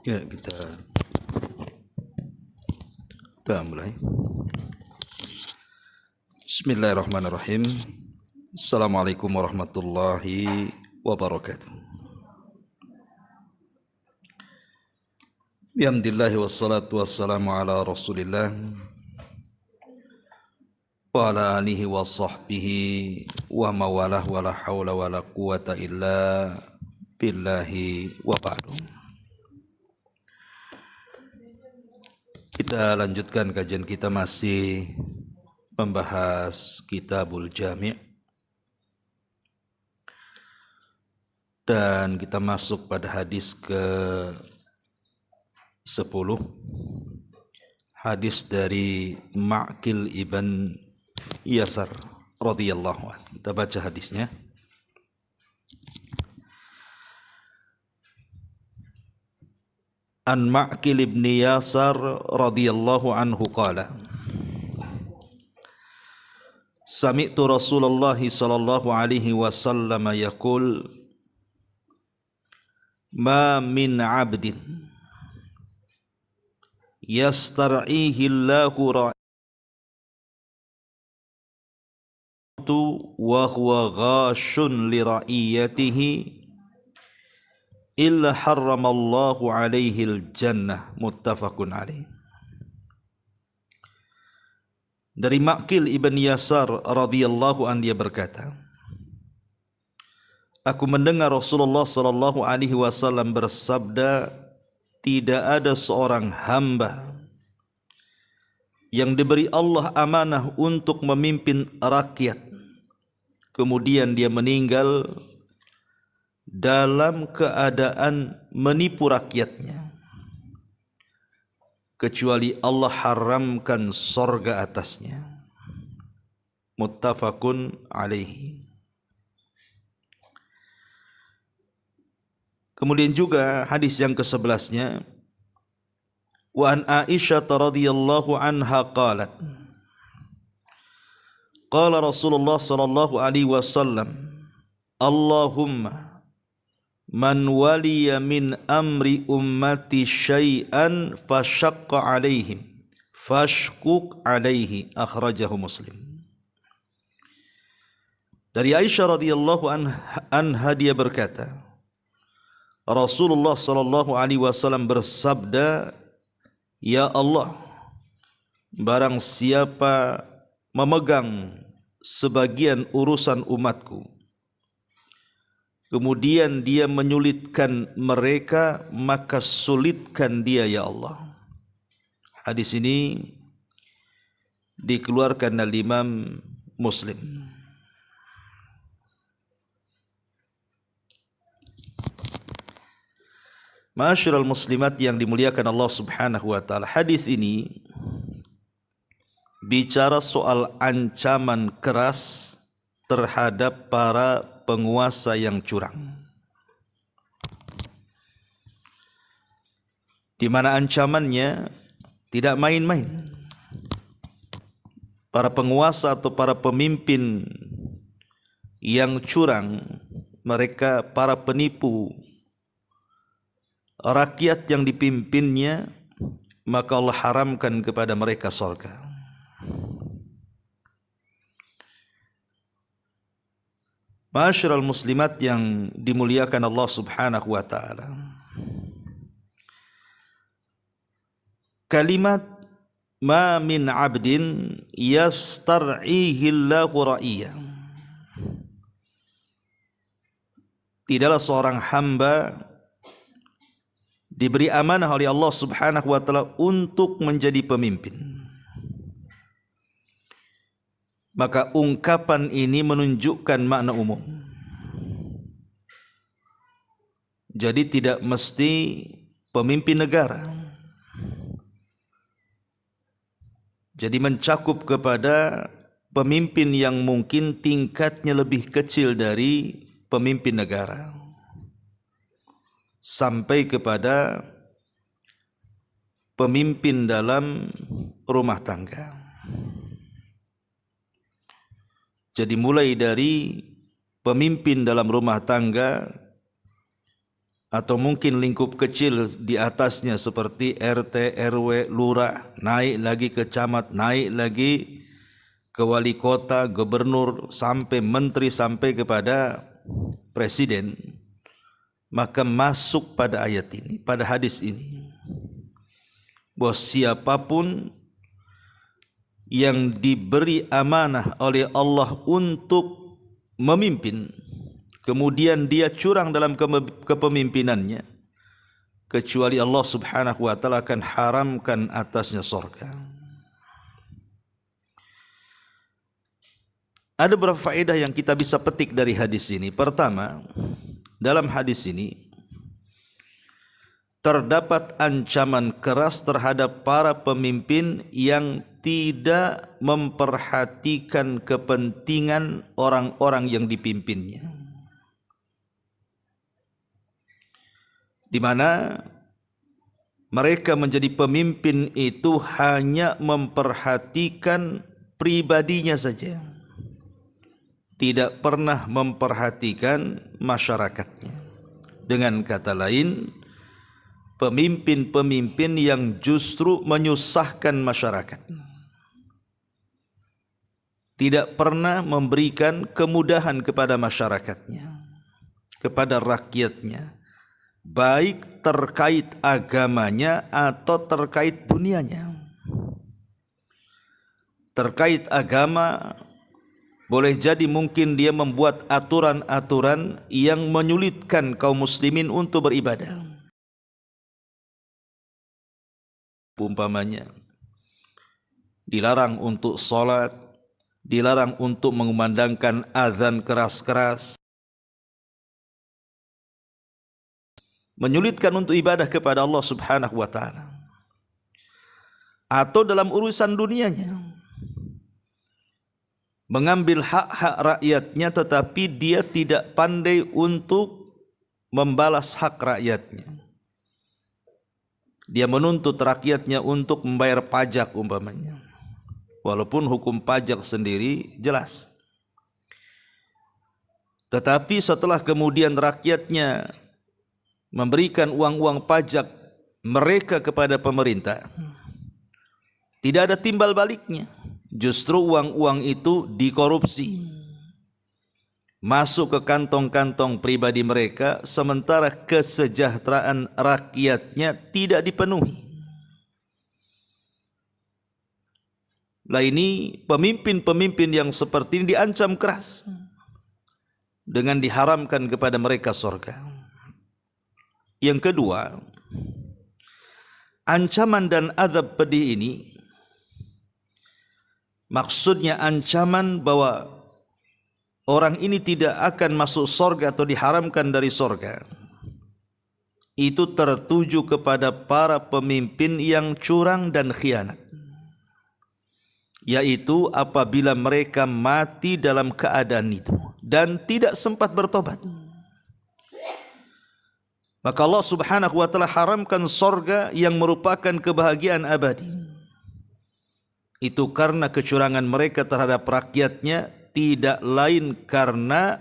Ya, kita mulai. Bismillahirrahmanirrahim. Assalamualaikum warahmatullahi wabarakatuh. Bihamdillahi wassalatu wassalamu ala rasulillah wa ala alihi wa sahbihi wa mawalah wa la hawla wa la quwata illa billahi wa ba'du. Kita lanjutkan kajian kita, masih membahas Kitabul Jami', dan kita masuk pada hadis ke-10, hadis dari Ma'qil ibn Yasar radhiyallahu anhu. Kita baca hadisnya. An Ma'qil ibn Yasar radhiyallahu anhu qala Sami'tu Rasulullah sallallahu alaihi wasallam yaqul ma min 'abdin yastar'ihi Allahu ra'atu wa huwa ghashun li ra'iyatihi illa harramallahu alaihi al-jannah, muttafaqun alaih. Dari Ma'qil ibn Yasar radhiyallahu anhu, dia berkata, aku mendengar Rasulullah sallallahu alaihi wasallam bersabda, tidak ada seorang hamba yang diberi Allah amanah untuk memimpin rakyat, kemudian dia meninggal dalam keadaan menipu rakyatnya, kecuali Allah haramkan sorga atasnya. Muttafaqun alaihi. Kemudian juga hadis yang ke-11-nya, wa an Aisyah radhiyallahu anha qalat qala Rasulullah sallallahu alaihi wasallam Allahumma man waliya min amri ummati syai'an fashaqqa alaihim fashkuk alaihi, akhrajahu Muslim. Dari Aisyah radhiyallahu anha, dia berkata, Rasulullah sallallahu alaihi wasallam bersabda, ya Allah, barang siapa memegang sebagian urusan umatku, kemudian dia menyulitkan mereka, maka sulitkan dia ya Allah. Hadis ini dikeluarkan oleh Imam Muslim. Ma'asyiral muslimat yang dimuliakan Allah Subhanahu wa taala, hadis ini bicara soal ancaman keras terhadap para penguasa yang curang, di mana ancamannya tidak main-main. Para penguasa atau para pemimpin yang curang, mereka para penipu rakyat yang dipimpinnya, maka Allah haramkan kepada mereka surga. Ma'asyiral muslimat yang dimuliakan Allah Subhanahu wa taala, kalimat ma min 'abdin yastar'ihi Allahu ra'iyya, tidaklah seorang hamba diberi amanah oleh Allah Subhanahu wa taala untuk menjadi pemimpin. Maka ungkapan ini menunjukkan makna umum. Jadi tidak mesti pemimpin negara. Jadi mencakup kepada pemimpin yang mungkin tingkatnya lebih kecil dari pemimpin negara, sampai kepada pemimpin dalam rumah tangga. Jadi mulai dari pemimpin dalam rumah tangga atau mungkin lingkup kecil di atasnya seperti RT, RW, lurah, naik lagi ke camat, naik lagi ke wali kota, gubernur, sampai menteri, sampai kepada presiden, maka masuk pada ayat ini, pada hadis ini, bahwa siapapun yang diberi amanah oleh Allah untuk memimpin, kemudian dia curang dalam kepemimpinannya, kecuali Allah Subhanahu wa taala akan haramkan atasnya surga. Ada beberapa faedah yang kita bisa petik dari hadis ini. Pertama, dalam hadis ini terdapat ancaman keras terhadap para pemimpin yang tidak memperhatikan kepentingan orang-orang yang dipimpinnya, di mana mereka menjadi pemimpin itu hanya memperhatikan pribadinya saja, tidak pernah memperhatikan masyarakatnya. Dengan kata lain, pemimpin-pemimpin yang justru menyusahkan masyarakat, tidak pernah memberikan kemudahan kepada masyarakatnya, kepada rakyatnya, baik terkait agamanya atau terkait dunianya. Terkait agama, boleh jadi mungkin dia membuat aturan-aturan yang menyulitkan kaum muslimin untuk beribadah. Umpamanya, dilarang untuk sholat, dilarang untuk mengumandangkan azan keras-keras, menyulitkan untuk ibadah kepada Allah Subhanahu wa taala. Atau dalam urusan dunianya, mengambil hak-hak rakyatnya tetapi dia tidak pandai untuk membalas hak rakyatnya. Dia menuntut rakyatnya untuk membayar pajak umpamanya, walaupun hukum pajak sendiri jelas. Tetapi setelah kemudian rakyatnya memberikan uang-uang pajak mereka kepada pemerintah, tidak ada timbal baliknya. Justru uang-uang itu dikorupsi, masuk ke kantong-kantong pribadi mereka, sementara kesejahteraan rakyatnya tidak dipenuhi. Lah ini pemimpin-pemimpin yang seperti ini diancam keras dengan diharamkan kepada mereka surga. Yang kedua, ancaman dan azab pedih ini maksudnya ancaman bahwa orang ini tidak akan masuk surga atau diharamkan dari surga. Itu tertuju kepada para pemimpin yang curang dan khianat, yaitu apabila mereka mati dalam keadaan itu dan tidak sempat bertobat, maka Allah Subhanahu wa taala haramkan surga yang merupakan kebahagiaan abadi. Itu karena kecurangan mereka terhadap rakyatnya, tidak lain karena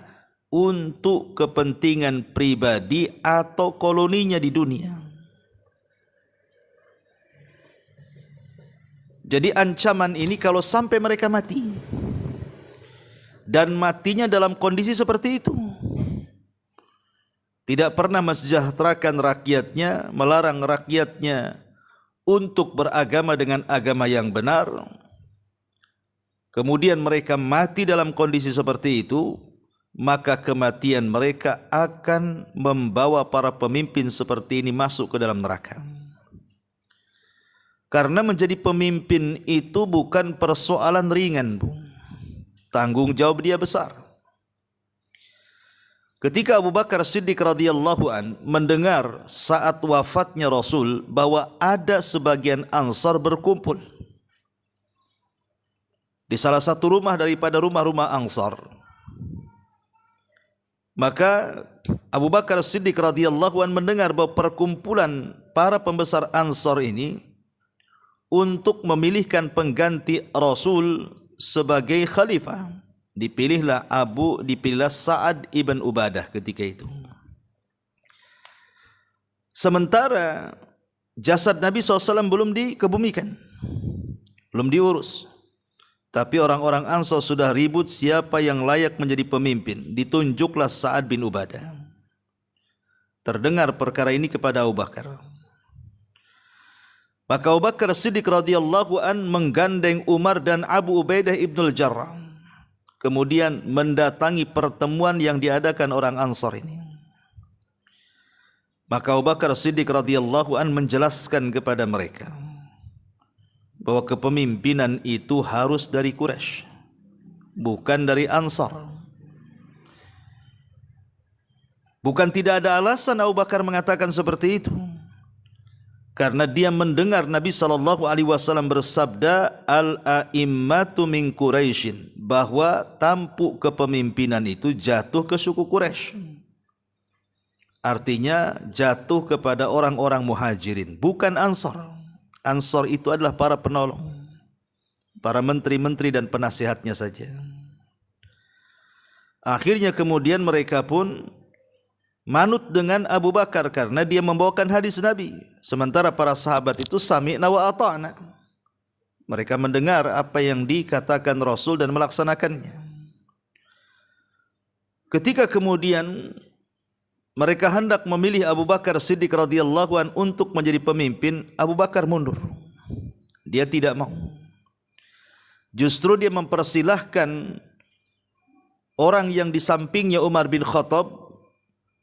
untuk kepentingan pribadi atau koloninya di dunia. Jadi ancaman ini kalau sampai mereka mati, dan matinya dalam kondisi seperti itu, tidak pernah mensejahterakan rakyatnya, melarang rakyatnya untuk beragama dengan agama yang benar, kemudian mereka mati dalam kondisi seperti itu, maka kematian mereka akan membawa para pemimpin seperti ini masuk ke dalam neraka. Karena menjadi pemimpin itu bukan persoalan ringan, Bu. Tanggung jawab dia besar. Ketika Abu Bakar Siddiq radhiyallahu an mendengar saat wafatnya Rasul bahwa ada sebagian Ansar berkumpul di salah satu rumah daripada rumah-rumah Ansar, maka Abu Bakar Siddiq radhiyallahu an mendengar bahwa perkumpulan para pembesar Ansar ini untuk memilihkan pengganti Rasul sebagai khalifah. Dipilihlah Sa'ad ibn Ubadah ketika itu. Sementara jasad Nabi SAW belum dikebumikan, belum diurus. Tapi orang-orang Ansar sudah ribut siapa yang layak menjadi pemimpin. Ditunjuklah Sa'ad bin Ubadah. Terdengar perkara ini kepada Abu Bakar. Maka Abu Bakar Siddiq radhiyallahu an menggandeng Umar dan Abu Ubaidah ibnul Jarrah. Kemudian mendatangi pertemuan yang diadakan orang Ansar ini. Maka Abu Bakar Siddiq radhiyallahu an menjelaskan kepada mereka bahwa kepemimpinan itu harus dari Quraisy, bukan dari Ansar. Bukan tidak ada alasan Abu Bakar mengatakan seperti itu, karena dia mendengar Nabi SAW bersabda, al-a'immatu min Quraisyin, bahwa tampuk kepemimpinan itu jatuh ke suku Quraisy. Artinya jatuh kepada orang-orang muhajirin, bukan Ansar. Ansar itu adalah para penolong, para menteri-menteri dan penasihatnya saja. Akhirnya kemudian mereka pun manut dengan Abu Bakar karena dia membawakan hadis Nabi. Sementara para sahabat itu sami'na wa ata'na. Mereka mendengar apa yang dikatakan Rasul dan melaksanakannya. Ketika kemudian mereka hendak memilih Abu Bakar Siddiq radhiyallahu an untuk menjadi pemimpin, Abu Bakar mundur. Dia tidak mau. Justru dia mempersilahkan orang yang di sampingnya Umar bin Khattab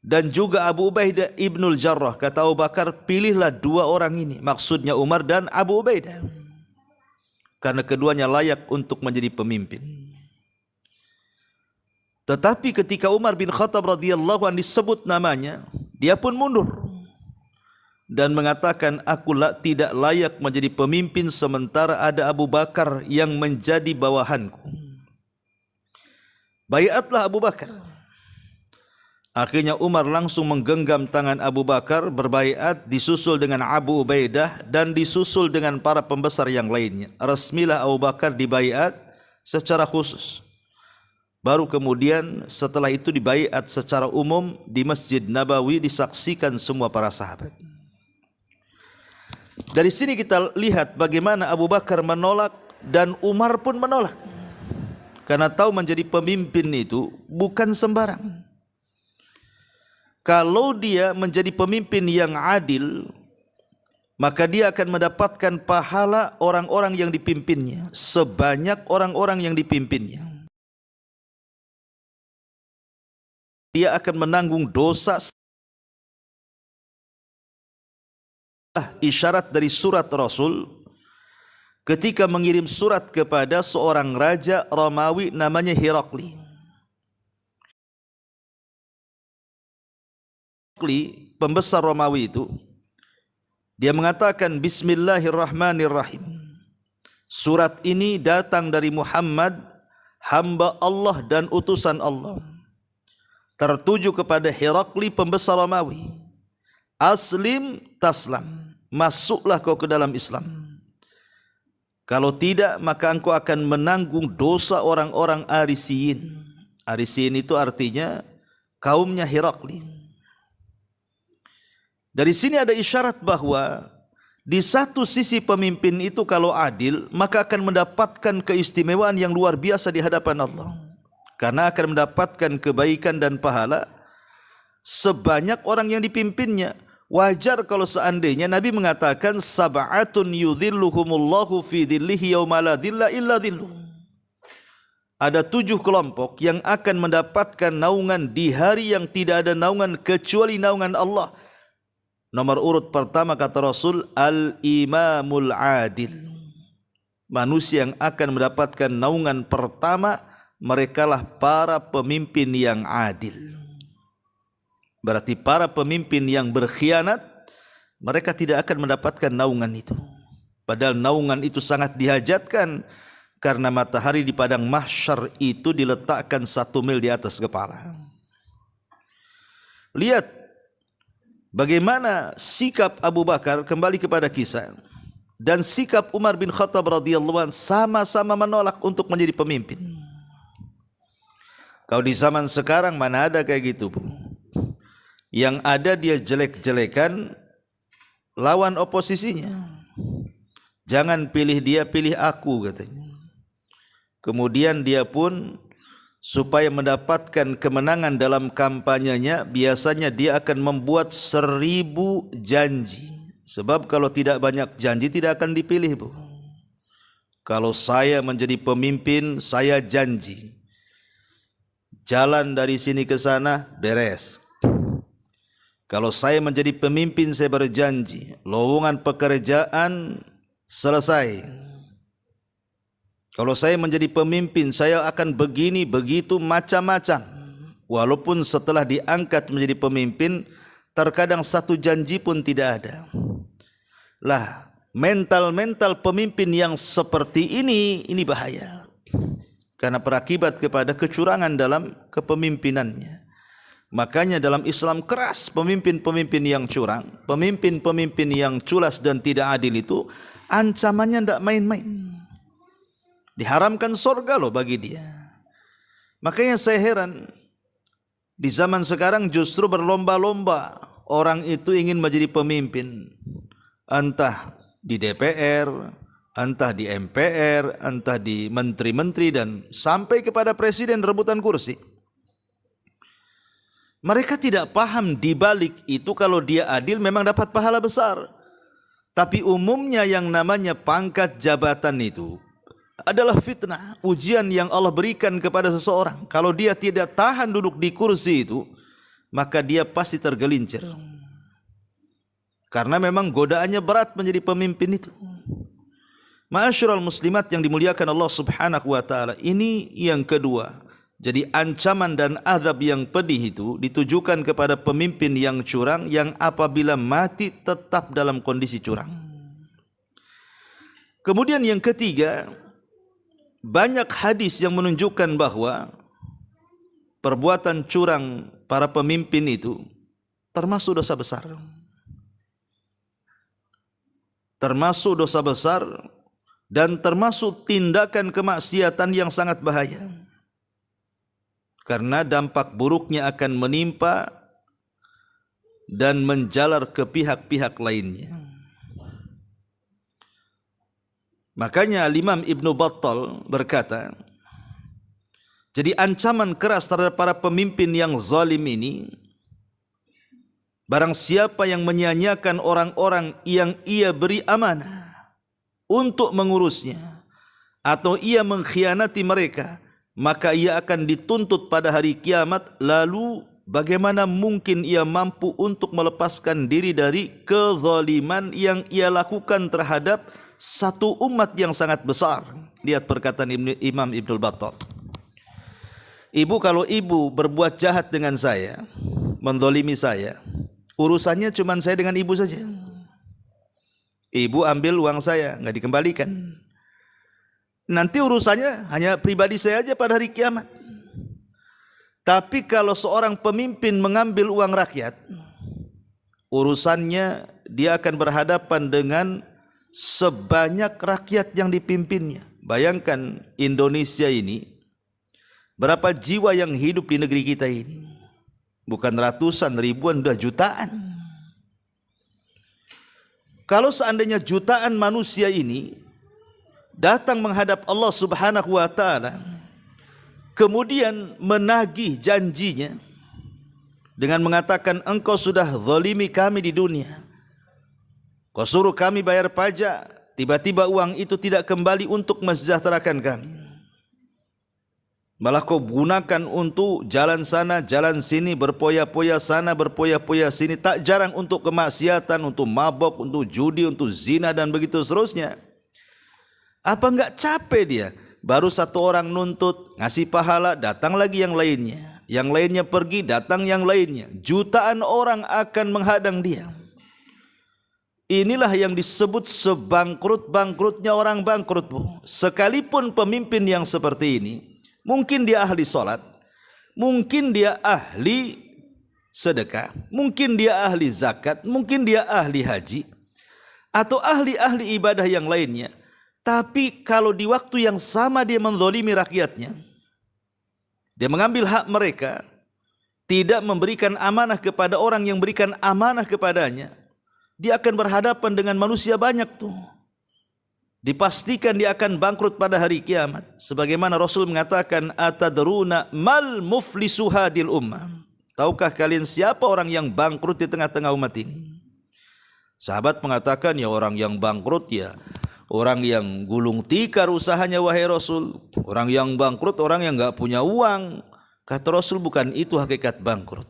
dan juga Abu Ubaidah ibnul Jarrah. Kata Abu Bakar, pilihlah dua orang ini, maksudnya Umar dan Abu Ubaidah, karena keduanya layak untuk menjadi pemimpin. Tetapi ketika Umar bin Khattab radhiyallahu anhu disebut namanya, dia pun mundur dan mengatakan, aku tidak layak menjadi pemimpin sementara ada Abu Bakar yang menjadi bawahanku. Baiatlah Abu Bakar. Akhirnya Umar langsung menggenggam tangan Abu Bakar, berbaiat, disusul dengan Abu Ubaidah dan disusul dengan para pembesar yang lainnya. Resmilah Abu Bakar dibaiat secara khusus. Baru kemudian setelah itu dibaiat secara umum di Masjid Nabawi, disaksikan semua para sahabat. Dari sini kita lihat bagaimana Abu Bakar menolak dan Umar pun menolak. Karena tahu menjadi pemimpin itu bukan sembarang. Kalau dia menjadi pemimpin yang adil, maka dia akan mendapatkan pahala orang-orang yang dipimpinnya sebanyak orang-orang yang dipimpinnya. Dia akan menanggung dosa. Isyarat dari surat Rasul ketika mengirim surat kepada seorang raja Romawi namanya Herakli. Pembesar Romawi itu, dia mengatakan, Bismillahirrahmanirrahim. Surat ini datang dari Muhammad, hamba Allah dan utusan Allah, tertuju kepada Herakli, pembesar Romawi. Aslim taslam, masuklah kau ke dalam Islam. Kalau tidak, maka engkau akan menanggung dosa orang-orang Arisiyin. Arisiyin itu artinya kaumnya Herakli. Dari sini ada isyarat bahwa di satu sisi pemimpin itu kalau adil, maka akan mendapatkan keistimewaan yang luar biasa di hadapan Allah. Karena akan mendapatkan kebaikan dan pahala sebanyak orang yang dipimpinnya. Wajar kalau seandainya Nabi mengatakan, sab'atun yudhilluhumullahu fi dhillihi yawma la dhilla illa dhilluh. Ada 7 kelompok yang akan mendapatkan naungan di hari yang tidak ada naungan kecuali naungan Allah. Nomor urut pertama kata Rasul, al-imamul adil. Manusia yang akan mendapatkan naungan pertama, merekalah para pemimpin yang adil. Berarti para pemimpin yang berkhianat, mereka tidak akan mendapatkan naungan itu. Padahal naungan itu sangat dihajatkan, karena matahari di padang mahsyar itu diletakkan 1 mil di atas kepala. Lihat bagaimana sikap Abu Bakar, kembali kepada kisah, dan sikap Umar bin Khattab radhiyallahu anhu sama-sama menolak untuk menjadi pemimpin. Kalau di zaman sekarang mana ada kayak gitu, Bu? Yang ada dia jelek-jelekan, lawan oposisinya. Jangan pilih dia, pilih aku, katanya. Kemudian dia pun supaya mendapatkan kemenangan dalam kampanyenya, biasanya dia akan membuat 1000 janji. Sebab kalau tidak banyak janji tidak akan dipilih, Bu. Kalau saya menjadi pemimpin, saya janji jalan dari sini ke sana beres. Kalau saya menjadi pemimpin, saya berjanji lowongan pekerjaan selesai. Kalau saya menjadi pemimpin, saya akan begini, begitu, macam-macam. Walaupun setelah diangkat menjadi pemimpin, terkadang satu janji pun tidak ada. Lah, mental-mental pemimpin yang seperti ini bahaya. Karena berakibat kepada kecurangan dalam kepemimpinannya. Makanya dalam Islam keras pemimpin-pemimpin yang curang, pemimpin-pemimpin yang culas dan tidak adil itu ancamannya tidak main-main. Diharamkan surga loh bagi dia. Makanya saya heran, di zaman sekarang justru berlomba-lomba orang itu ingin menjadi pemimpin. Entah di DPR, entah di MPR, entah di menteri-menteri dan sampai kepada presiden rebutan kursi. Mereka tidak paham di balik itu kalau dia adil memang dapat pahala besar. Tapi umumnya yang namanya pangkat jabatan itu adalah fitnah, ujian yang Allah berikan kepada seseorang. Kalau dia tidak tahan duduk di kursi itu, maka dia pasti tergelincir. Karena memang godaannya berat menjadi pemimpin itu. Ma'asyiral muslimat yang dimuliakan Allah Subhanahu wa taala, ini yang kedua. Jadi ancaman dan azab yang pedih itu ditujukan kepada pemimpin yang curang, yang apabila mati tetap dalam kondisi curang. Kemudian yang ketiga, banyak hadis yang menunjukkan bahwa perbuatan curang para pemimpin itu termasuk dosa besar. Termasuk dosa besar dan termasuk tindakan kemaksiatan yang sangat bahaya. Karena dampak buruknya akan menimpa dan menjalar ke pihak-pihak lainnya. Makanya Imam Ibnu Battal berkata, jadi ancaman keras terhadap para pemimpin yang zalim ini, barang siapa yang menyia-nyiakan orang-orang yang ia beri amanah untuk mengurusnya, atau ia mengkhianati mereka, maka ia akan dituntut pada hari kiamat. Lalu bagaimana mungkin ia mampu untuk melepaskan diri dari kezaliman yang ia lakukan terhadap satu umat yang sangat besar. Lihat perkataan Imam Ibnu Battal. Ibu, kalau ibu berbuat jahat dengan saya, mendolimi saya, urusannya cuma saya dengan ibu saja. Ibu ambil uang saya, nggak dikembalikan. Nanti urusannya hanya pribadi saya aja pada hari kiamat. Tapi kalau seorang pemimpin mengambil uang rakyat, urusannya dia akan berhadapan dengan sebanyak rakyat yang dipimpinnya. Bayangkan Indonesia ini, berapa jiwa yang hidup di negeri kita ini? Bukan ratusan, ribuan, sudah jutaan. Kalau seandainya jutaan manusia ini datang menghadap Allah Subhanahu wa taala, kemudian menagih janjinya dengan mengatakan, engkau sudah zalimi kami di dunia, kau suruh kami bayar pajak, tiba-tiba uang itu tidak kembali untuk mensejahterakan kami, malah kau gunakan untuk jalan sana, jalan sini, berpoya-poya sana, berpoya-poya sini, tak jarang untuk kemaksiatan, untuk mabok, untuk judi, untuk zina dan begitu seterusnya. Apa enggak capek dia? Baru satu orang nuntut, ngasih pahala, datang lagi yang lainnya. Yang lainnya pergi, datang yang lainnya. Jutaan orang akan menghadang dia. Inilah yang disebut sebangkrut-bangkrutnya orang bangkrut, Bu. Sekalipun pemimpin yang seperti ini, mungkin dia ahli sholat, mungkin dia ahli sedekah, mungkin dia ahli zakat, mungkin dia ahli haji, atau ahli-ahli ibadah yang lainnya. Tapi kalau di waktu yang sama dia menzalimi rakyatnya, dia mengambil hak mereka, tidak memberikan amanah kepada orang yang berikan amanah kepadanya, dia akan berhadapan dengan manusia banyak tuh. Dipastikan dia akan bangkrut pada hari kiamat. Sebagaimana Rasul mengatakan, atadruna mal muflisu hadil ummah. Tahukah kalian siapa orang yang bangkrut di tengah-tengah umat ini? Sahabat mengatakan, ya orang yang bangkrut ya orang yang gulung tikar usahanya wahai Rasul. Orang yang bangkrut orang yang enggak punya uang. Kata Rasul, bukan itu hakikat bangkrut.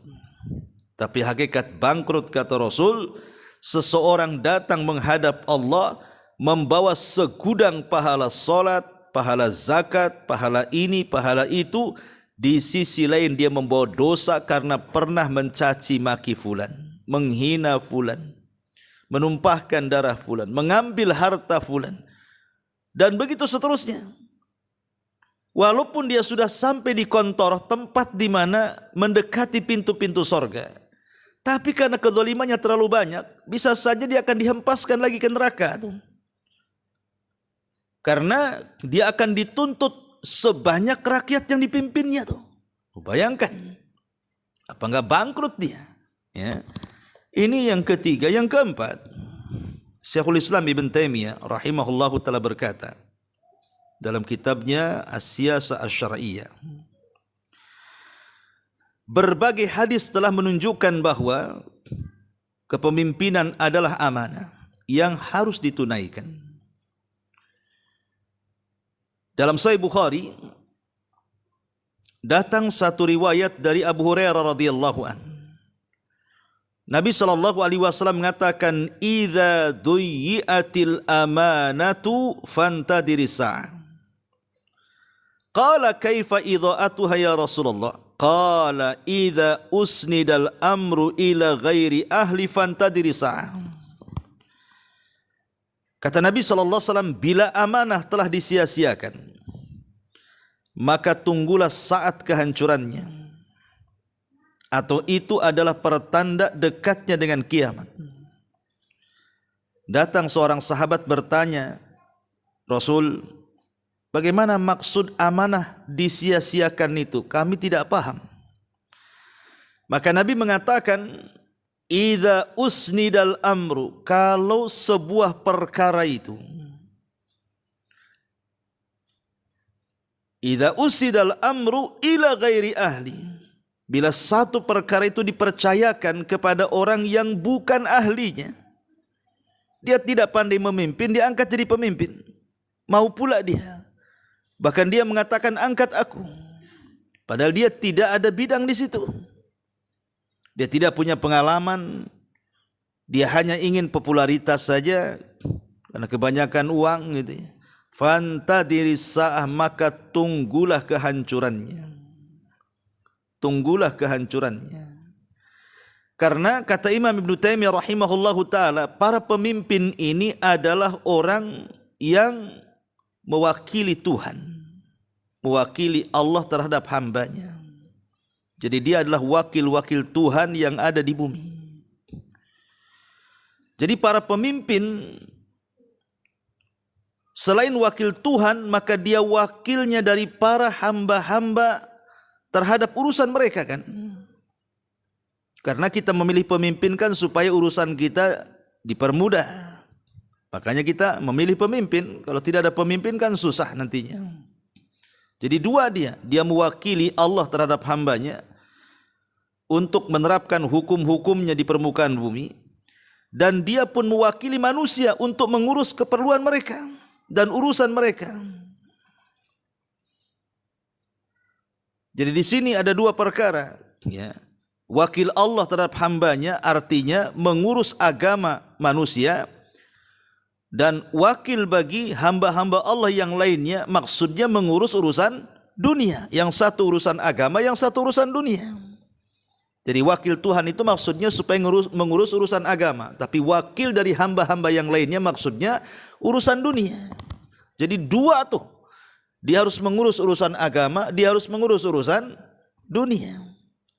Tapi hakikat bangkrut kata Rasul, seseorang datang menghadap Allah membawa segudang pahala salat, pahala zakat, pahala ini, pahala itu. Di sisi lain dia membawa dosa karena pernah mencaci maki fulan, menghina fulan, menumpahkan darah fulan, mengambil harta fulan, dan begitu seterusnya. Walaupun dia sudah sampai di kontor, tempat di mana mendekati pintu-pintu sorga, tapi karena kezalimannya terlalu banyak, bisa saja dia akan dihempaskan lagi ke neraka tuh. Karena dia akan dituntut sebanyak rakyat yang dipimpinnya tuh. Bayangkan, apa enggak bangkrut dia? Ya. Ini yang ketiga. Yang keempat, Syekhul Islam Ibn Taimiyah rahimahullahu taala berkata dalam kitabnya As-Siyasah Asy-Syar'iyyah, berbagai hadis telah menunjukkan bahwa kepemimpinan adalah amanah yang harus ditunaikan. Dalam Sahih Bukhari datang satu riwayat dari Abu Hurairah radhiyallahu an. Nabi sallallahu alaihi wasallam mengatakan, "Idza duyyi'atil amanatu fantadhiris sa'ah." Qala kaifa idha'atuha ya Rasulullah? Qala idza usnidal amru ila ghairi ahli fantadhiris sa'ah. Kata Nabi SAW, bila amanah telah disia-siakan, maka tunggulah saat kehancurannya. Atau itu adalah pertanda dekatnya dengan kiamat. Datang seorang sahabat bertanya, Rasul, bagaimana maksud amanah disia-siakan itu? Kami tidak paham. Maka Nabi mengatakan, idza usnidal amru, kalau sebuah perkara itu, idza usnidal amru ila ghairi ahli, bila satu perkara itu dipercayakan kepada orang yang bukan ahlinya, dia tidak pandai memimpin, dia angkat jadi pemimpin, mau pula dia, bahkan dia mengatakan angkat aku, padahal dia tidak ada bidang di situ. Dia tidak punya pengalaman, dia hanya ingin popularitas saja karena kebanyakan uang gitu ya. Fantadhiris sa'ah, maka tunggulah kehancurannya. Tunggulah kehancurannya. Karena kata Imam Ibn Taimiyah rahimahullahu taala, para pemimpin ini adalah orang yang mewakili Tuhan, mewakili Allah terhadap hambanya. Jadi dia adalah wakil-wakil Tuhan yang ada di bumi. Jadi para pemimpin selain wakil Tuhan, maka dia wakilnya dari para hamba-hamba terhadap urusan mereka kan. Karena kita memilih pemimpin kan supaya urusan kita dipermudah. Makanya kita memilih pemimpin. Kalau tidak ada pemimpin kan susah nantinya. Jadi dua dia mewakili Allah terhadap hambanya untuk menerapkan hukum-hukumnya di permukaan bumi, dan dia pun mewakili manusia untuk mengurus keperluan mereka dan urusan mereka. Jadi di sini ada dua perkara, ya. Wakil Allah terhadap hambanya artinya mengurus agama manusia, dan wakil bagi hamba-hamba Allah yang lainnya maksudnya mengurus urusan dunia. Yang satu urusan agama, yang satu urusan dunia. Jadi wakil Tuhan itu maksudnya supaya mengurus urusan agama, tapi wakil dari hamba-hamba yang lainnya maksudnya urusan dunia. Jadi dua tuh, dia harus mengurus urusan agama, dia harus mengurus urusan dunia.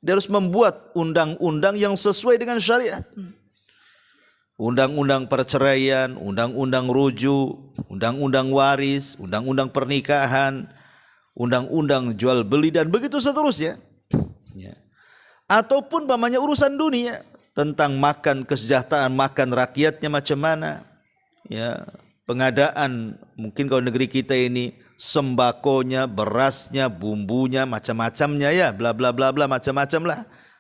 Dia harus membuat undang-undang yang sesuai dengan syariat. Undang-undang perceraian, undang-undang rujuk, undang-undang waris, undang-undang pernikahan, undang-undang jual beli, dan begitu seterusnya. Ya. Ataupun umpamanya urusan dunia, tentang makan kesejahteraan, makan rakyatnya macam mana, ya, pengadaan mungkin kalau negeri kita ini sembakonya, berasnya, bumbunya, macam-macamnya ya, bla bla bla bla macam-macam lah,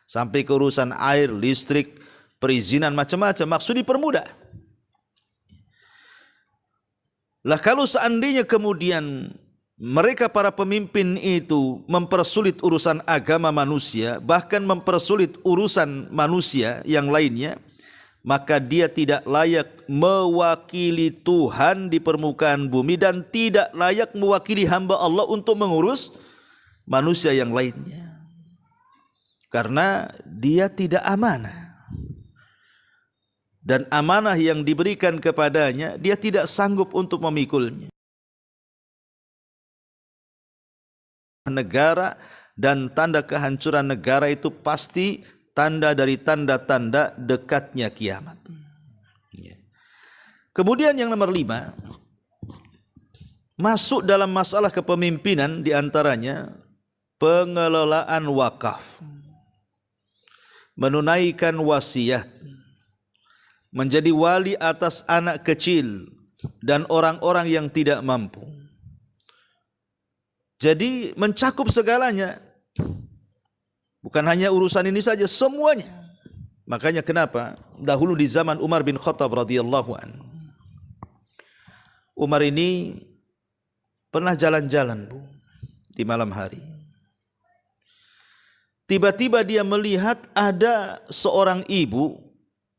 sampai ke urusan air, listrik, perizinan macam-macam, maksud dipermudah. Lah kalau seandainya kemudian mereka para pemimpin itu mempersulit urusan agama manusia, bahkan mempersulit urusan manusia yang lainnya, maka dia tidak layak mewakili Tuhan di permukaan bumi dan tidak layak mewakili hamba Allah untuk mengurus manusia yang lainnya. Karena dia tidak amanah. Dan amanah yang diberikan kepadanya, dia tidak sanggup untuk memikulnya. Negara dan tanda kehancuran negara itu pasti tanda dari tanda-tanda dekatnya kiamat. Kemudian yang nomor 5, masuk dalam masalah kepemimpinan diantaranya pengelolaan wakaf, menunaikan wasiat, menjadi wali atas anak kecil dan orang-orang yang tidak mampu. Jadi mencakup segalanya. Bukan hanya urusan ini saja, semuanya. Makanya kenapa dahulu di zaman Umar bin Khattab radhiyallahu anhu, Umar ini pernah jalan-jalan, Bu, di malam hari. Tiba-tiba dia melihat ada seorang ibu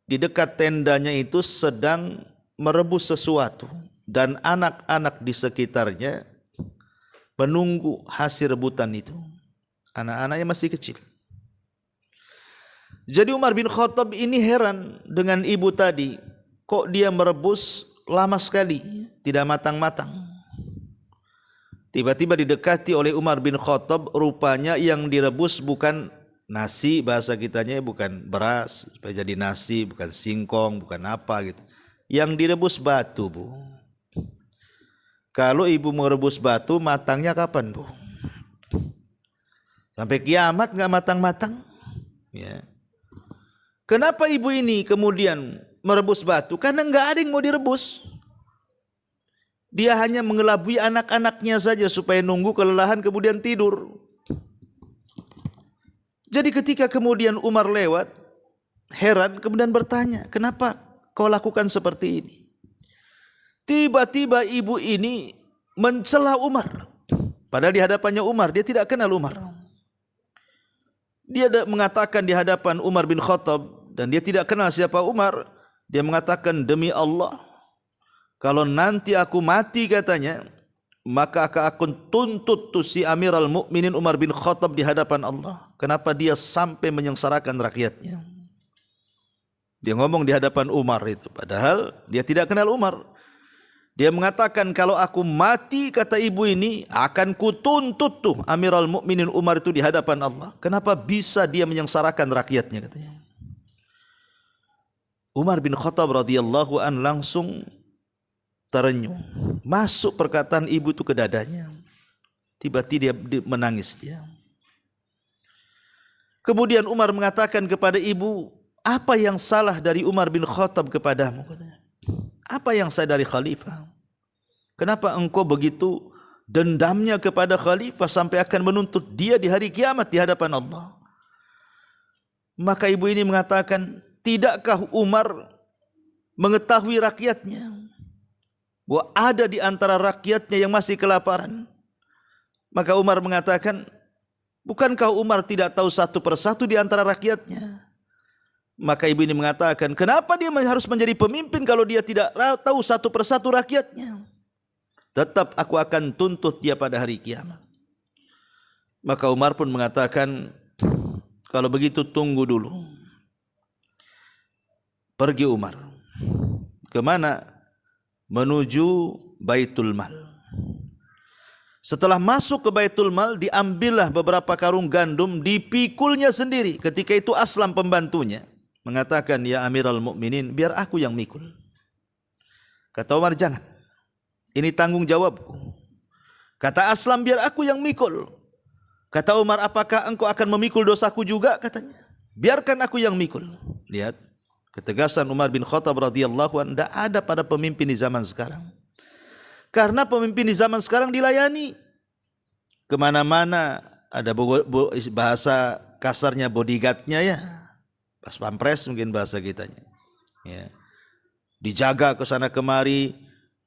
di dekat tendanya itu sedang merebus sesuatu, dan anak-anak di sekitarnya menunggu hasil rebutan itu. Anak-anaknya masih kecil. Jadi Umar bin Khattab ini heran dengan ibu tadi. Kok dia merebus lama sekali, tidak matang-matang. Tiba-tiba didekati oleh Umar bin Khattab, rupanya yang direbus bukan nasi, bahasa kitanya bukan beras supaya jadi nasi, bukan singkong, bukan apa gitu. Yang direbus batu, Bu. Kalau ibu merebus batu, matangnya kapan, Bu? Sampai kiamat nggak matang-matang. Ya. Kenapa ibu ini kemudian merebus batu? Karena nggak ada yang mau direbus. Dia hanya mengelabui anak-anaknya saja supaya nunggu kelelahan kemudian tidur. Jadi ketika kemudian Umar lewat, heran kemudian bertanya, kenapa kau lakukan seperti ini? Tiba-tiba ibu ini mencela Umar. Padahal di hadapannya Umar, dia tidak kenal Umar. Dia mengatakan di hadapan Umar bin Khattab, dan dia tidak kenal siapa Umar. Dia mengatakan, demi Allah, kalau nanti aku mati katanya, maka akan tuntut tu si Amirul Mukminin Umar bin Khattab di hadapan Allah. Kenapa dia sampai menyengsarakan rakyatnya? Dia ngomong di hadapan Umar itu, padahal dia tidak kenal Umar. Dia mengatakan, kalau aku mati, kata ibu ini, akan kutuntut tuh Amirul Mukminin Umar itu di hadapan Allah. Kenapa bisa dia menyengsarakan rakyatnya, katanya. Umar bin Khattab radhiyallahu an langsung terenyuh. Masuk perkataan ibu itu ke dadanya. Tiba-tiba dia menangis dia. Kemudian Umar mengatakan kepada ibu, apa yang salah dari Umar bin Khattab kepadamu? Apa yang saya dari khalifah? Kenapa engkau begitu dendamnya kepada khalifah sampai akan menuntut dia di hari kiamat di hadapan Allah? Maka ibu ini mengatakan, tidakkah Umar mengetahui rakyatnya bahwa ada di antara rakyatnya yang masih kelaparan? Maka Umar mengatakan, bukankah Umar tidak tahu satu persatu di antara rakyatnya? Maka ibu ini mengatakan, kenapa dia harus menjadi pemimpin kalau dia tidak tahu satu persatu rakyatnya? Tetap aku akan tuntut dia pada hari kiamat. Maka Umar pun mengatakan, kalau begitu tunggu dulu. Pergi Umar. Kemana? Menuju Baitul Mal. Setelah masuk ke Baitul Mal, diambillah beberapa karung gandum, dipikulnya sendiri. Ketika itu Aslam pembantunya mengatakan, ya Amirul Mukminin, biar aku yang mikul. Kata Umar, jangan. Ini tanggung jawabku. Kata Aslam, biar aku yang mikul. Kata Umar, apakah engkau akan memikul dosaku juga? Katanya. Biarkan aku yang mikul. Lihat ketegasan Umar bin Khattab radhiyallahu anhu, tidak ada pada pemimpin di zaman sekarang. Karena pemimpin di zaman sekarang dilayani kemana-mana, ada bahasa kasarnya bodyguardnya ya, pas pampres mungkin bahasa kitanya. Ya. Dijaga ke sana kemari,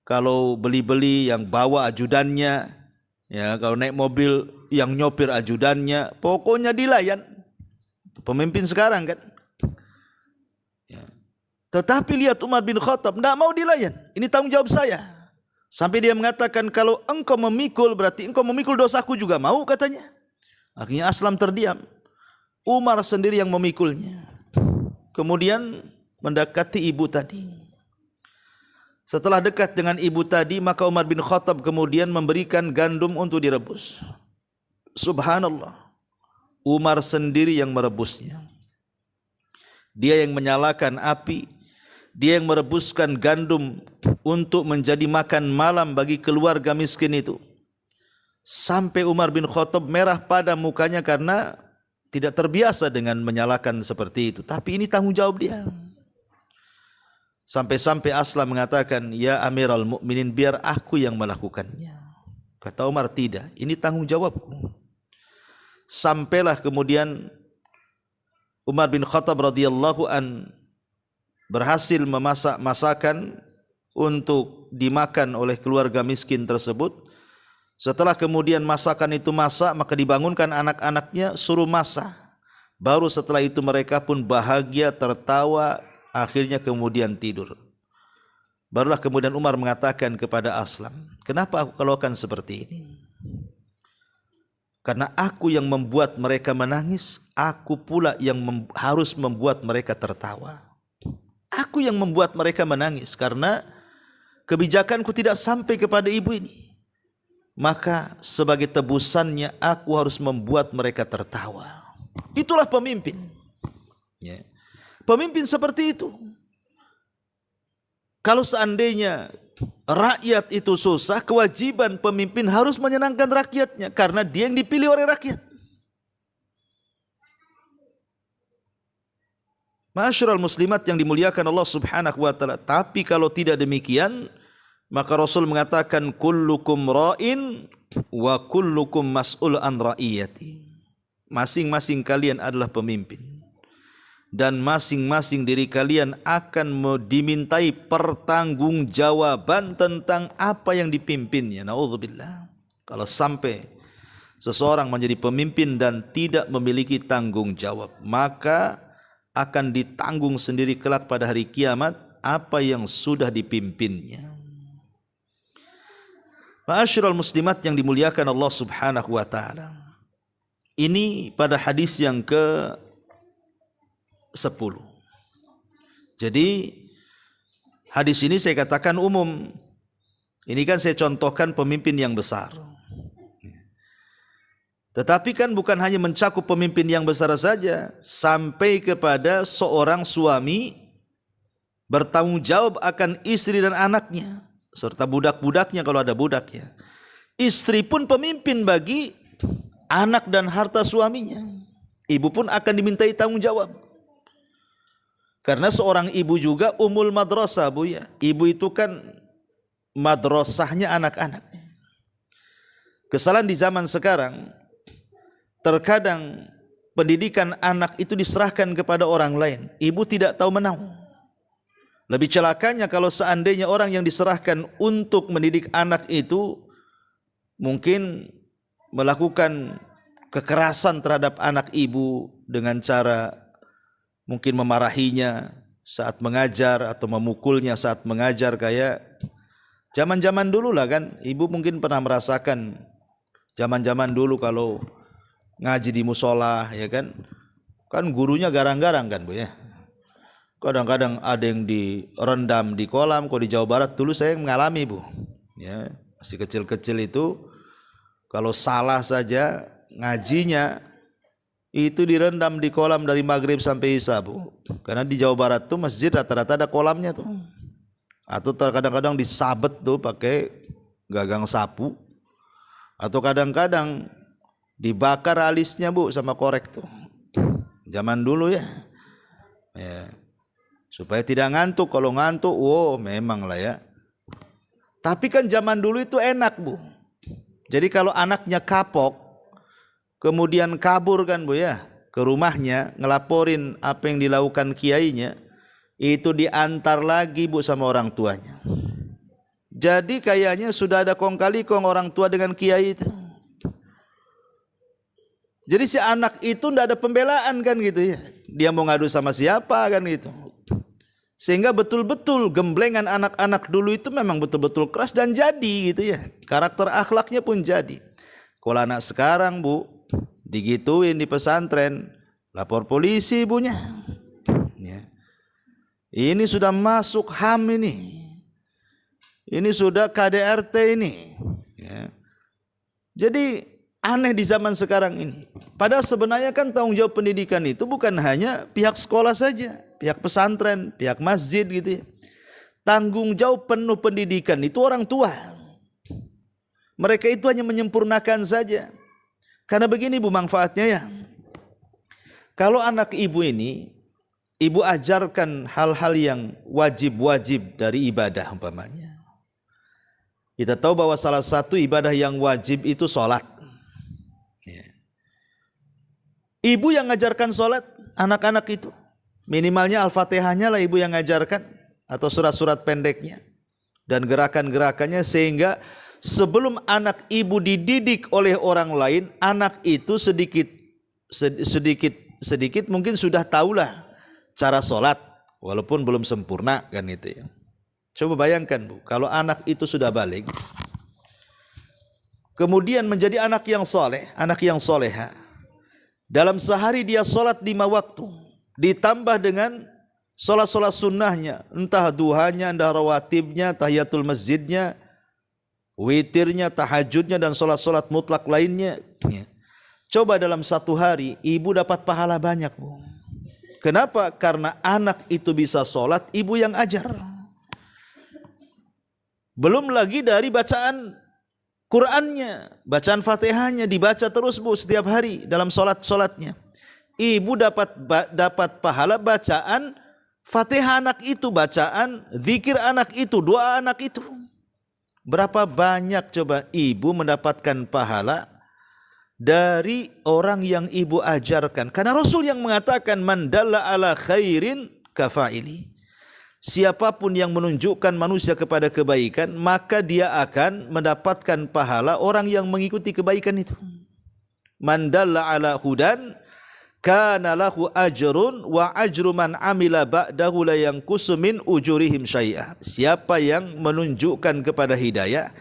kalau beli-beli yang bawa ajudannya, ya kalau naik mobil yang nyopir ajudannya, pokoknya dilayan. Pemimpin sekarang kan. Ya. Tetapi lihat Umar bin Khattab tidak mau dilayan. Ini tanggung jawab saya. Sampai dia mengatakan kalau engkau memikul berarti engkau memikul dosaku juga mau katanya. Akhirnya Aslam terdiam. Umar sendiri yang memikulnya. Kemudian mendekati ibu tadi. Setelah dekat dengan ibu tadi, maka Umar bin Khattab kemudian memberikan gandum untuk direbus. Subhanallah. Umar sendiri yang merebusnya. Dia yang menyalakan api. Dia yang merebuskan gandum untuk menjadi makan malam bagi keluarga miskin itu. Sampai Umar bin Khattab merah pada mukanya karena tidak terbiasa dengan menyalakan seperti itu. Tapi ini tanggung jawab dia. Sampai-sampai Aslam mengatakan, ya Amiral Mukminin, biar aku yang melakukannya. Kata Umar, tidak, ini tanggung jawabku. Sampailah kemudian Umar bin Khattab radhiyallahu an berhasil memasak masakan untuk dimakan oleh keluarga miskin tersebut. Setelah kemudian masakan itu masak, maka dibangunkan anak-anaknya suruh masak. Baru setelah itu mereka pun bahagia, tertawa, akhirnya kemudian tidur. Barulah kemudian Umar mengatakan kepada Aslam, kenapa aku lakukan seperti ini? Karena aku yang membuat mereka menangis, aku pula yang harus membuat mereka tertawa. Aku yang membuat mereka menangis karena kebijakanku tidak sampai kepada ibu ini. Maka sebagai tebusannya aku harus membuat mereka tertawa. Itulah pemimpin. Ya. Pemimpin seperti itu. Kalau seandainya rakyat itu susah, kewajiban pemimpin harus menyenangkan rakyatnya karena dia yang dipilih oleh rakyat. Ma'asyiral muslimat yang dimuliakan Allah Subhanahu wa taala. Tapi kalau tidak demikian, maka Rasul mengatakan kullukum ra'in wa kullukum mas'ul an ra'iyati. Masing-masing kalian adalah pemimpin dan masing-masing diri kalian akan dimintai pertanggungjawaban tentang apa yang dipimpinnya. Nauzubillah. Kalau sampai seseorang menjadi pemimpin dan tidak memiliki tanggung jawab, maka akan ditanggung sendiri kelak pada hari kiamat apa yang sudah dipimpinnya. Ma'asyiral muslimat yang dimuliakan Allah Subhanahu wa taala. Ini pada hadis yang ke-10. Jadi hadis ini saya katakan umum. Ini kan saya contohkan pemimpin yang besar. Tetapi kan bukan hanya mencakup pemimpin yang besar saja, sampai kepada seorang suami bertanggung jawab akan istri dan anaknya, serta budak-budaknya kalau ada budaknya. Istri pun pemimpin bagi anak dan harta suaminya. Ibu pun akan dimintai tanggung jawab. Karena seorang ibu juga umul madrasah, Bu ya. Ibu itu kan madrasahnya anak-anak. Kesalahan di zaman sekarang, terkadang pendidikan anak itu diserahkan kepada orang lain. Ibu tidak tahu menahu. Lebih celakanya kalau seandainya orang yang diserahkan untuk mendidik anak itu mungkin melakukan kekerasan terhadap anak ibu dengan cara mungkin memarahinya saat mengajar atau memukulnya saat mengajar, kayak zaman-zaman dulu lah kan. Ibu mungkin pernah merasakan zaman-zaman dulu kalau ngaji di musola, ya kan gurunya garang-garang kan, Bu ya. Kadang-kadang ada yang direndam di kolam. Kalau di Jawa Barat dulu saya mengalami, Bu ya, masih kecil-kecil itu kalau salah saja ngajinya itu direndam di kolam dari maghrib sampai isya, Bu. Karena di Jawa Barat tuh masjid rata-rata ada kolamnya tuh. Atau kadang-kadang disabet tuh pakai gagang sapu, atau kadang-kadang dibakar alisnya, Bu, sama korek tuh. Zaman dulu ya. Ya. supaya tidak ngantuk. Kalau ngantuk, memang lah ya. Tapi kan zaman dulu itu enak, Bu. Jadi kalau anaknya kapok, kemudian kabur kan, Bu ya, ke rumahnya ngelaporin apa yang dilakukan kiainya, itu diantar lagi, Bu, sama orang tuanya. Jadi kayaknya sudah ada kong kali kong orang tua dengan kiai itu. Jadi si anak itu ndak ada pembelaan kan gitu ya. Dia mau ngadu sama siapa kan gitu. Sehingga betul-betul gemblengan anak-anak dulu itu memang betul-betul keras dan jadi gitu ya. Karakter akhlaknya pun jadi. Kalau anak sekarang, Bu, digituin di pesantren, lapor polisi ibunya. Ya. Ini sudah masuk HAM ini. Ini sudah KDRT ini. Ya. Jadi aneh di zaman sekarang ini. Padahal sebenarnya kan tanggung jawab pendidikan itu bukan hanya pihak sekolah saja, pihak pesantren, pihak masjid gitu ya. Tanggung jawab penuh pendidikan itu orang tua. Mereka itu hanya menyempurnakan saja. Karena begini, Bu, manfaatnya ya. Kalau anak ibu ini, ibu ajarkan hal-hal yang wajib-wajib dari ibadah umpamanya. Kita tahu bahwa salah satu ibadah yang wajib itu sholat. Ibu yang ngajarkan sholat anak-anak itu. Minimalnya Al-Fatihahnya lah ibu yang ngajarkan. Atau surat-surat pendeknya. Dan gerakan-gerakannya sehingga sebelum anak ibu dididik oleh orang lain, anak itu sedikit mungkin sudah tahulah cara sholat. Walaupun belum sempurna kan itu ya. Coba bayangkan, Bu, kalau anak itu sudah balik, kemudian menjadi anak yang soleh, anak yang soleha. Dalam sehari dia sholat 5 waktu, ditambah dengan sholat-sholat sunnahnya, entah duhanya, entah rawatibnya, tahiyatul masjidnya, witirnya, tahajudnya, dan sholat-sholat mutlak lainnya. Coba dalam satu hari, ibu dapat pahala banyak, Bu. Kenapa? Karena anak itu bisa sholat, ibu yang ajar. Belum lagi dari bacaan Qurannya, bacaan Fatihahnya dibaca terus, Bu, setiap hari dalam sholatnya. Ibu dapat pahala bacaan Fatihah anak itu, bacaan zikir anak itu, doa anak itu. Berapa banyak coba ibu mendapatkan pahala dari orang yang ibu ajarkan. Karena Rasul yang mengatakan man dalla ala khairin kafaili. Siapapun yang menunjukkan manusia kepada kebaikan, maka dia akan mendapatkan pahala orang yang mengikuti kebaikan itu. Man dalla ala hudan kana lahu ajrun wa ajru man amila ba'dahu la yanqusu min ujurihim syai'a. Siapa yang menunjukkan kepada hidayah,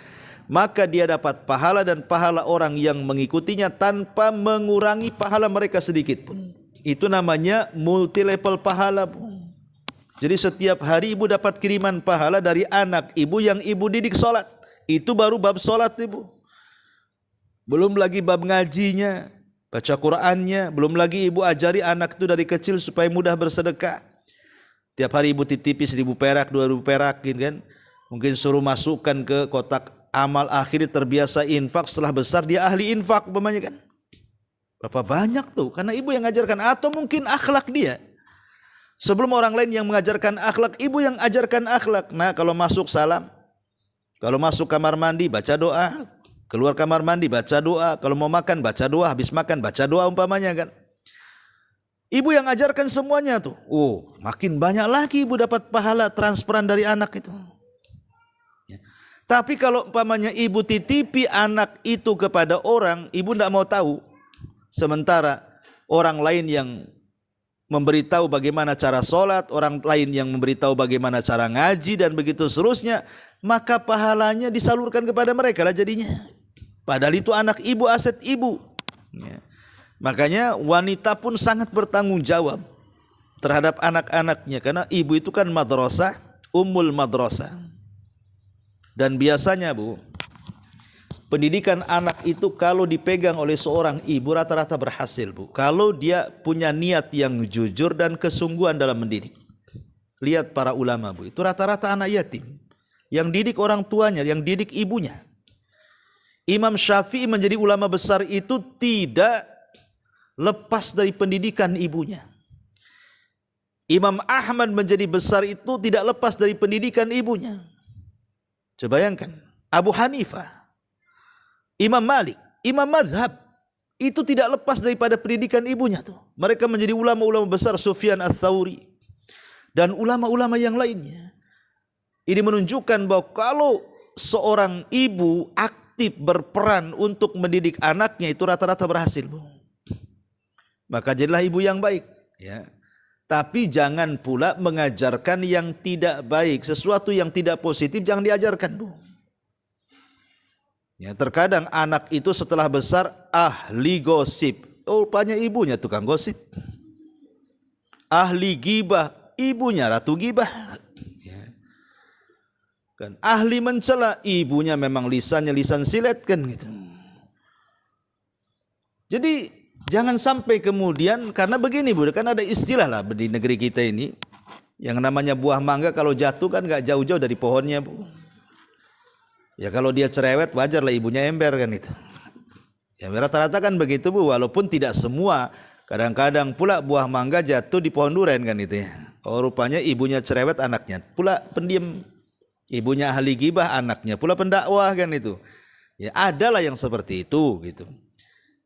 maka dia dapat pahala dan pahala orang yang mengikutinya tanpa mengurangi pahala mereka sedikit pun. Itu namanya multi level pahala, Bu. Jadi setiap hari ibu dapat kiriman pahala dari anak ibu yang ibu didik sholat. Itu baru bab sholat, ibu. Belum lagi bab ngajinya, baca Qurannya. Belum lagi ibu ajari anak itu dari kecil supaya mudah bersedekah. Tiap hari ibu titipi 1.000 perak, 2.000 perak gitu kan. Mungkin suruh masukkan ke kotak amal, akhirnya terbiasa infak. Setelah besar dia ahli infak umpamanya kan. Berapa banyak tuh, karena ibu yang ngajarkan. Atau mungkin akhlak dia. Sebelum orang lain yang mengajarkan akhlak, ibu yang ajarkan akhlak. Nah, kalau masuk salam, kalau masuk kamar mandi baca doa, keluar kamar mandi baca doa, kalau mau makan baca doa, habis makan baca doa umpamanya kan. Ibu yang ajarkan semuanya tuh. Makin banyak lagi ibu dapat pahala transferan dari anak itu. Ya. Tapi kalau umpamanya ibu titipi anak itu kepada orang, ibu tidak mau tahu. Sementara orang lain yang memberitahu bagaimana cara sholat, orang lain yang memberitahu bagaimana cara ngaji dan begitu seterusnya, maka pahalanya disalurkan kepada mereka lah jadinya. Padahal itu anak ibu, aset ibu. Ya. Makanya wanita pun sangat bertanggung jawab terhadap anak-anaknya, karena ibu itu kan madrasah, ummul madrasah. Dan biasanya, Bu, pendidikan anak itu kalau dipegang oleh seorang ibu rata-rata berhasil, Bu. Kalau dia punya niat yang jujur dan kesungguhan dalam mendidik. Lihat para ulama, Bu, itu rata-rata anak yatim. Yang didik orang tuanya, yang didik ibunya. Imam Syafi'i menjadi ulama besar itu tidak lepas dari pendidikan ibunya. Imam Ahmad menjadi besar itu tidak lepas dari pendidikan ibunya. Coba bayangkan, Abu Hanifah, Imam Malik, Imam Madhab, itu tidak lepas daripada pendidikan ibunya tuh. Mereka menjadi ulama-ulama besar, Sufyan Ats-Tsauri dan ulama-ulama yang lainnya. Ini menunjukkan bahwa kalau seorang ibu aktif berperan untuk mendidik anaknya itu rata-rata berhasil, Bu. Maka jadilah ibu yang baik, ya. Tapi jangan pula mengajarkan yang tidak baik, sesuatu yang tidak positif jangan diajarkan, Bu. Ya, terkadang anak itu setelah besar ahli gosip. Oh, rupanya ibunya tukang gosip. Ahli gibah, ibunya ratu gibah. Ya. Kan ahli mencela, ibunya memang lisannya lisan silet kan gitu. Jadi jangan sampai kemudian, karena begini Bu, kan ada istilah lah di negeri kita ini, yang namanya buah mangga kalau jatuh kan gak jauh-jauh dari pohonnya, Bu. Ya kalau dia cerewet wajarlah ibunya ember kan itu. Ya rata-rata kan begitu, Bu, walaupun tidak semua. Kadang-kadang pula buah mangga jatuh di pohon duren kan itu ya. Oh, rupanya ibunya cerewet, anaknya pula pendiam. Ibunya ahli gibah, anaknya pula pendakwah kan itu. Ya adalah yang seperti itu gitu.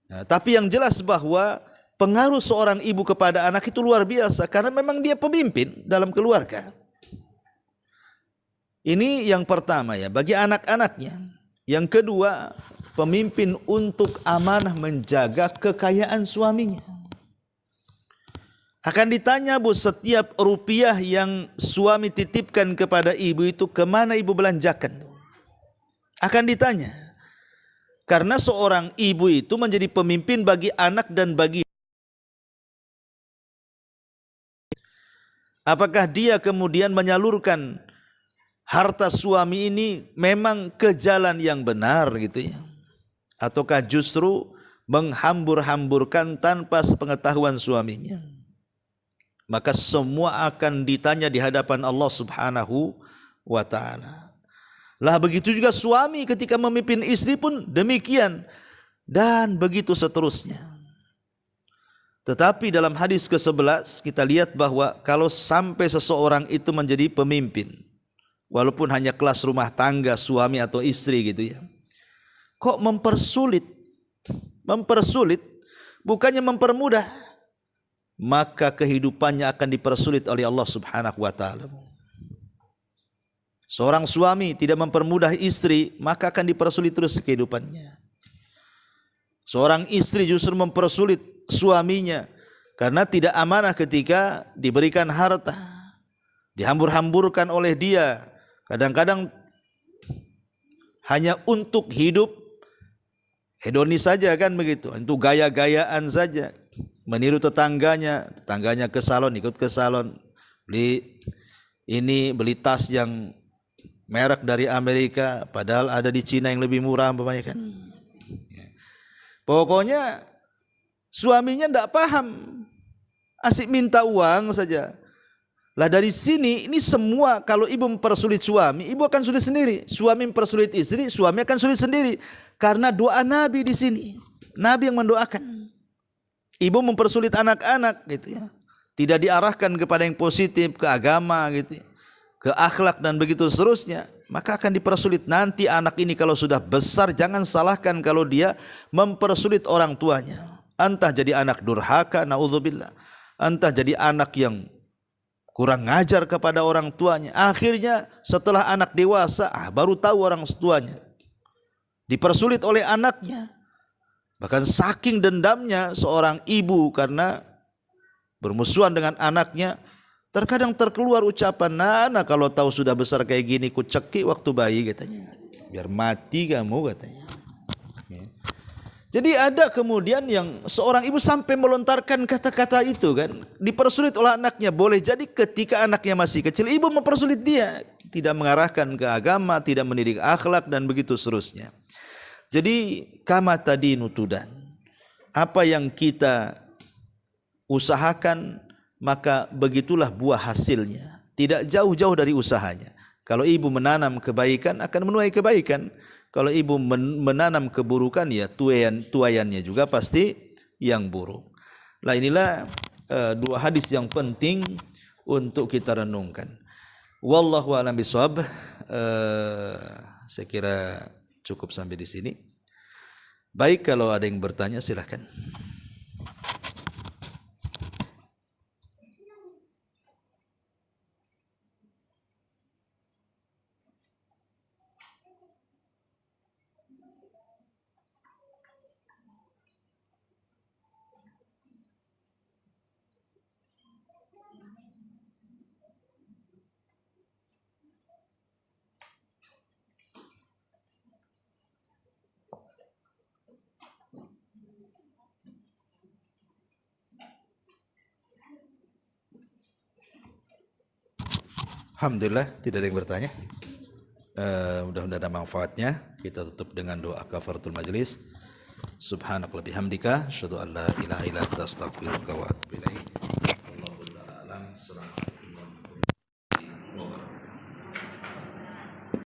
Nah, tapi yang jelas bahwa pengaruh seorang ibu kepada anak itu luar biasa karena memang dia pemimpin dalam keluarga. Ini yang pertama ya, bagi anak-anaknya. Yang kedua, pemimpin untuk amanah menjaga kekayaan suaminya. Akan ditanya, Bu, setiap rupiah yang suami titipkan kepada ibu itu kemana ibu belanjakan? Akan ditanya. Karena seorang ibu itu menjadi pemimpin bagi anak dan bagi. Apakah dia kemudian menyalurkan harta suami ini memang ke jalan yang benar gitu ya? Ataukah justru menghambur-hamburkan tanpa sepengetahuan suaminya? Maka semua akan ditanya di hadapan Allah Subhanahu wa ta'ala. Lah begitu juga suami ketika memimpin istri pun demikian. Dan begitu seterusnya. Tetapi dalam hadis ke-11 kita lihat bahwa kalau sampai seseorang itu menjadi pemimpin, walaupun hanya kelas rumah tangga suami atau istri gitu ya, kok mempersulit, bukannya mempermudah, maka kehidupannya akan dipersulit oleh Allah Subhanahu wa ta'ala. Seorang suami tidak mempermudah istri, maka akan dipersulit terus kehidupannya. Seorang istri justru mempersulit suaminya karena tidak amanah ketika diberikan harta, dihambur-hamburkan oleh dia. Kadang-kadang hanya untuk hidup hedonis saja kan begitu, untuk gaya-gayaan saja, meniru tetangganya ke salon, ikut ke salon, beli tas yang merek dari Amerika, padahal ada di Cina yang lebih murah umpamanya kan. Pokoknya suaminya tidak paham, asik minta uang saja. Lah dari sini ini semua, kalau ibu mempersulit suami, ibu akan sulit sendiri. Suami mempersulit istri, suami akan sulit sendiri. Karena doa Nabi di sini, Nabi yang mendoakan. Ibu mempersulit anak-anak gitu ya, tidak diarahkan kepada yang positif, ke agama gitu ya, ke akhlak dan begitu seterusnya, maka akan dipersulit. Nanti anak ini kalau sudah besar, jangan salahkan kalau dia mempersulit orang tuanya. Entah jadi anak durhaka, naudzubillah, entah jadi anak yang kurang ngajar kepada orang tuanya. Akhirnya setelah anak dewasa, baru tahu orang tuanya. Dipersulit oleh anaknya. Bahkan saking dendamnya seorang ibu karena bermusuhan dengan anaknya, terkadang terkeluar ucapan, "Nana kalau tahu sudah besar kayak gini, ku cekik waktu bayi," katanya. "Biar mati kamu," katanya. Ya. Jadi ada kemudian yang seorang ibu sampai melontarkan kata-kata itu kan, dipersulit oleh anaknya. Boleh jadi ketika anaknya masih kecil, ibu mempersulit dia, tidak mengarahkan ke agama, tidak mendidik akhlak dan begitu seterusnya. Jadi kama tadinu tudan. Apa yang kita usahakan, maka begitulah buah hasilnya. Tidak jauh-jauh dari usahanya. Kalau ibu menanam kebaikan, akan menuai kebaikan. Kalau ibu menanam keburukan, ya tuayannya juga pasti yang buruk. Nah inilah dua hadis yang penting untuk kita renungkan. Wallahu a'lam bishawab. Saya kira cukup sampai di sini. Baik, kalau ada yang bertanya silahkan. Alhamdulillah tidak ada yang bertanya. Mudah-mudahan ada manfaatnya. Kita tutup dengan doa kafaratul majlis. Subhanakallahumma bihamdika asyhadu an la ilaha illa anta astaghfiruka wa atubu ilaik.